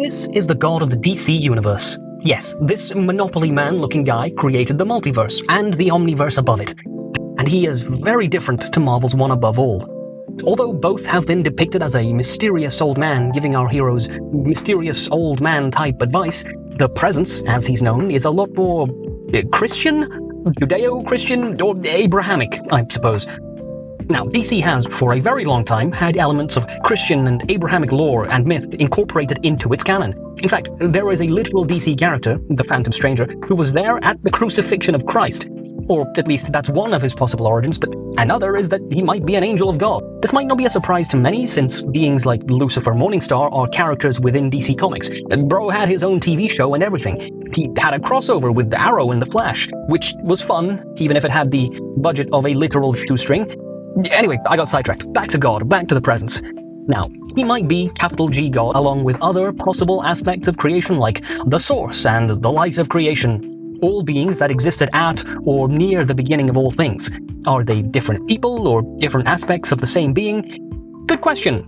This is the god of the DC universe. Yes, this Monopoly man-looking guy created the multiverse and the omniverse above it. And he is very different to Marvel's One Above All. Although both have been depicted as a mysterious old man giving our heroes mysterious old man type advice, the Presence, as he's known, is a lot more Christian? Judeo-Christian? Or Abrahamic, I suppose. Now, DC has, for a very long time, had elements of Christian and Abrahamic lore and myth incorporated into its canon. In fact, there is a literal DC character, the Phantom Stranger, who was there at the crucifixion of Christ. Or at least that's one of his possible origins, but another is that he might be an angel of God. This might not be a surprise to many, since beings like Lucifer Morningstar are characters within DC Comics. Bro had his own TV show and everything. He had a crossover with Arrow in The Flash, which was fun, even if it had the budget of a literal shoestring. Anyway, I got sidetracked. Back to God, back to the Presence. Now, he might be capital G God along with other possible aspects of creation like the Source and the Light of Creation. All beings that existed at or near the beginning of all things. Are they different people or different aspects of the same being? Good question.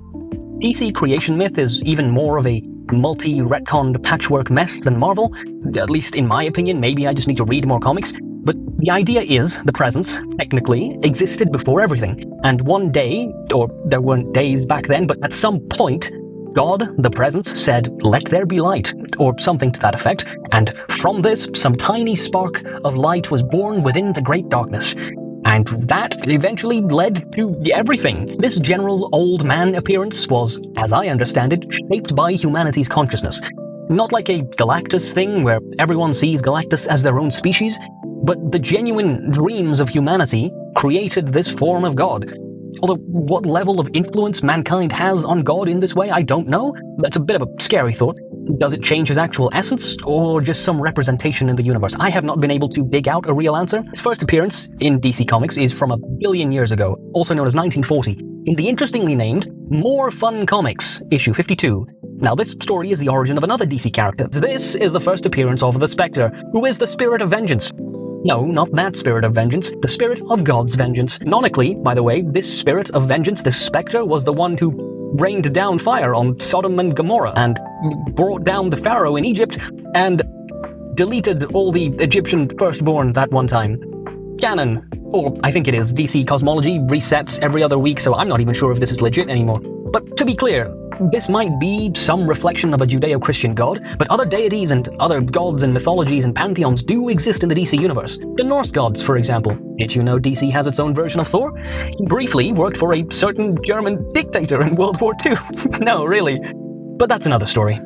DC creation myth is even more of a multi-retconned patchwork mess than Marvel, at least in my opinion. Maybe I just need to read more comics. But the idea is the Presence, technically, existed before everything. And one day, or there weren't days back then, but at some point, God, the Presence, said, "Let there be light," or something to that effect, and from this, some tiny spark of light was born within the great darkness. And that eventually led to everything. This general old man appearance was, as I understand it, shaped by humanity's consciousness. Not like a Galactus thing where everyone sees Galactus as their own species, but the genuine dreams of humanity created this form of God. Although, what level of influence mankind has on God in this way, I don't know. That's a bit of a scary thought. Does it change his actual essence, or just some representation in the universe? I have not been able to dig out a real answer. His first appearance in DC Comics is from 1 billion years ago, also known as 1940, in the interestingly named More Fun Comics, issue 52. Now, this story is the origin of another DC character. This is the first appearance of the Spectre, who is the spirit of vengeance. No, not that spirit of vengeance, the spirit of God's vengeance. Canonically, by the way, this spirit of vengeance, this Spectre, was the one who rained down fire on Sodom and Gomorrah, and brought down the Pharaoh in Egypt, and deleted all the Egyptian firstborn that one time. Canon. Or, I think it is, DC cosmology resets every other week, so I'm not even sure if this is legit anymore. But to be clear, this might be some reflection of a Judeo-Christian god, but other deities and other gods and mythologies and pantheons do exist in the DC universe. The Norse gods, for example. Did you know DC has its own version of Thor? He briefly worked for a certain German dictator in World War II. No, really. But that's another story.